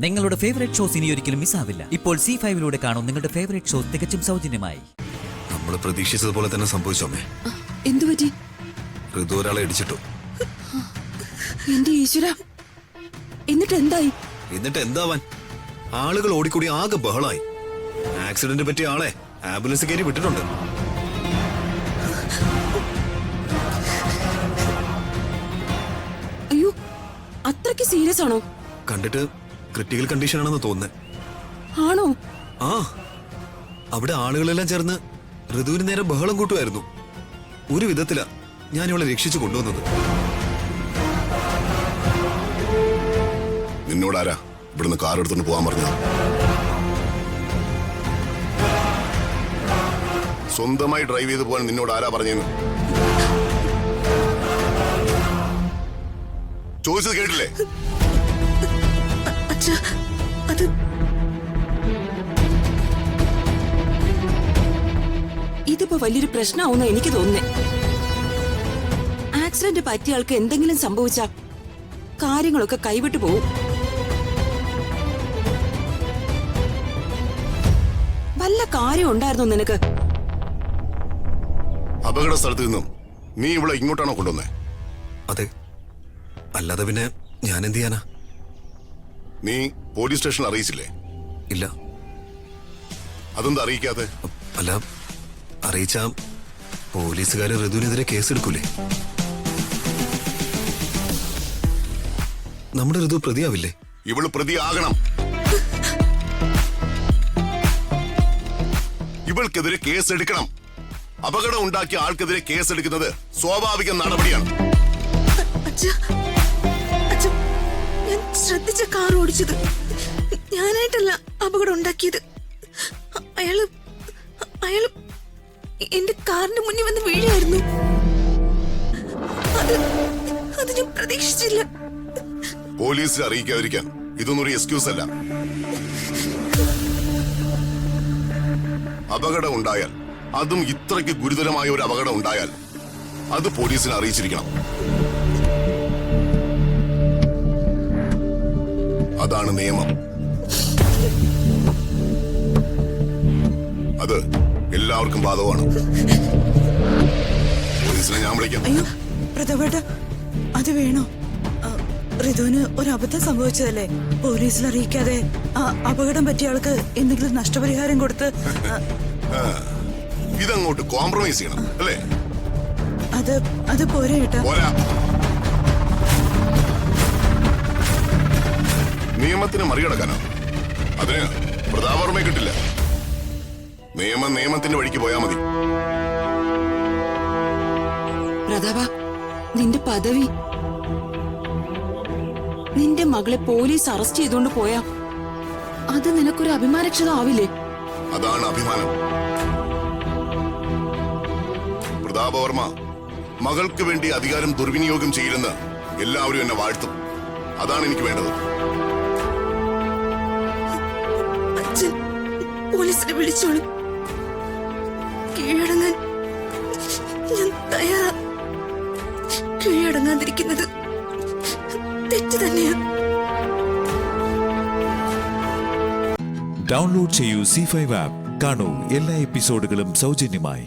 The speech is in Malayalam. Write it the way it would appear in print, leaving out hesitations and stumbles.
നിങ്ങളുടെ ഫേവറേറ്റ് ഷോസ് ഇനി ഒരിക്കലും മിസ്സാവില്ല. ഇപ്പോൾ C5 കാണും നിങ്ങളുടെ ഫേവറേറ്റ് ഷോസ് തികച്ചും സൗജന്യമായി. നമ്മൾ പ്രതീക്ഷിച്ചതുപോലെ തന്നെ സംഭവിച്ചോമേ. എന്തുപറ്റി? ഋതു ഒരാളെ ഇടിച്ചിട്ടു. എന്റെ ഈശ്വര, എന്നിട്ട് എന്തായി? എന്നിട്ട് എന്താവാൻ, ആളുകൾ ഓടിക്കൂടി ആകെ ബഹളായി. ആക്സിഡന്റ് പറ്റിയ ആളെ ആംബുലൻസ് കയറി വിട്ടിട്ടുണ്ട്. അയ്യോ, അത്രയ്ക്ക് സീരിയസ് ആണോ? കണ്ടിട്ട് ക്രിട്ടിക്കൽ കണ്ടീഷൻ ആണെന്ന് തോന്നുന്നത്. ആണോ? ആ, അവിടെ ആളുകളെല്ലാം ചേർന്ന് ഋതുവിന് നേരെ ബഹളം കൂട്ടുമായിരുന്നു. ഒരു വിധത്തിലാ ഞാൻ ഇവളെ രക്ഷിച്ചു കൊണ്ടുവന്നത്. നിന്നോടാരാ ഇവിടുന്ന് കാർ എടുത്തോണ്ട് പോകാൻ പറഞ്ഞത്? സ്വന്തമായി ഡ്രൈവ് ചെയ്ത് പോകാൻ നിന്നോട് ആരാ പറഞ്ഞെന്ന് ചോദിച്ചത് കേട്ടില്ലേ? ഇതിപ്പോ വലിയൊരു പ്രശ്നമാവുന്ന എനിക്ക് തോന്നുന്നേ. ആക്സിഡന്റ് പറ്റിയ ആൾക്ക് എന്തെങ്കിലും സംഭവിച്ചാ കാര്യങ്ങളൊക്കെ കൈവിട്ടു പോവും. വല്ല കാര്യം ഉണ്ടായിരുന്നോ നിനക്ക്? അപകട സ്ഥലത്ത് നിന്നും നീ ഇവിടെ ഇങ്ങോട്ടാണോ കൊണ്ടുവന്നേ? അതെ, അല്ലാതെ പിന്നെ ഞാൻ എന്ത് ചെയ്യാനാ? നീ പോലീസ് സ്റ്റേഷനിൽ അറിയിച്ചില്ലേ? ഇല്ല. അതെന്താ അറിയിക്കാതെ? അല്ല, അറിയിച്ച പോലീസുകാര് ഋതുവിനെതിരെ കേസെടുക്കൂലേ? നമ്മുടെ ഋതു പ്രതിയാവില്ലേ? ഇവള് പ്രതിയാകണം. ഇവൾക്കെതിരെ കേസെടുക്കണം. അപകടം ഉണ്ടാക്കിയ ആൾക്കെതിരെ കേസെടുക്കുന്നത് സ്വാഭാവിക നടപടിയാണ്. ഞാൻ ശ്രദ്ധിച്ച കാർ ഓടിച്ചത് ഞാനായിട്ടല്ല അപകടം ഉണ്ടാക്കിയത്. അയാള് എന്റെ കാറിന്റെ മുന്നിൽ വന്ന് വീഴായിരുന്നു. അത് ഞാൻ പ്രതീക്ഷിച്ചില്ല. പോലീസിൽ അറിയിക്കാതിരിക്കാൻ ഇതൊന്നും ഒരു എക്സ്ക്യൂസ് അല്ല. അപകടം ഉണ്ടായാൽ, അതും ഇത്രയ്ക്ക് ഗുരുതരമായ ഒരു അപകടം ഉണ്ടായാൽ അത് പോലീസിനെ അറിയിച്ചിരിക്കണം. അതാണ് നിയമം. അത് എല്ലാവർക്കും ബാധകമാണ്. പോലീസിനെ ഞാൻ വിളിക്കാം. അയ്യോ പ്രതാപേട്ട, അത് വേണോ? ഋതുവിന് ഒരു അബദ്ധം സംഭവിച്ചതല്ലേ? പോലീസിൽ അറിയിക്കാതെ അപകടം പറ്റിയ ആൾക്ക് എന്തെങ്കിലും നഷ്ടപരിഹാരം കൊടുത്ത് ഇതങ്ങോട്ട് കോംപ്രമൈസ് ചെയ്യണം അല്ലേ? അത് പോരാ ഏട്ടാ. പോരാ. നിയമത്തിന് മറികടക്കാനോ? അതിന് പ്രതാപവർമ്മയെ കിട്ടില്ല. നിയമം നിയമത്തിന്റെ വഴിക്ക് പോയാ മതി. പ്രതാപ, നിന്റെ പദവി, നിന്റെ മകളെ പോലീസ് അറസ്റ്റ് ചെയ്തുകൊണ്ട് പോയാ അത് നിനക്കൊരു അഭിമാനക്ഷത ആവില്ലേ? അതാണ് അഭിമാനം. പ്രതാപവർമ്മ മകൾക്ക് വേണ്ടി അധികാരം ദുർവിനിയോഗം ചെയ്യില്ലെന്ന് എല്ലാവരും എന്നെ വാഴ്ത്തും. അതാണ് എനിക്ക് വേണ്ടത്. അച്ഛൻ പോലീസിനെ വിളിച്ചോളൂ. കീഴടങ്ങാൻ ഞാൻ തയ്യാറാ. കീഴടങ്ങാതിരിക്കുന്നത് തെറ്റ് തന്നെയാണ്. ഡൗൺലോഡ് ചെയ്യൂ C5 ആപ്പ്. കാണൂ എല്ലാ എപ്പിസോഡുകളും സൗജന്യമായി.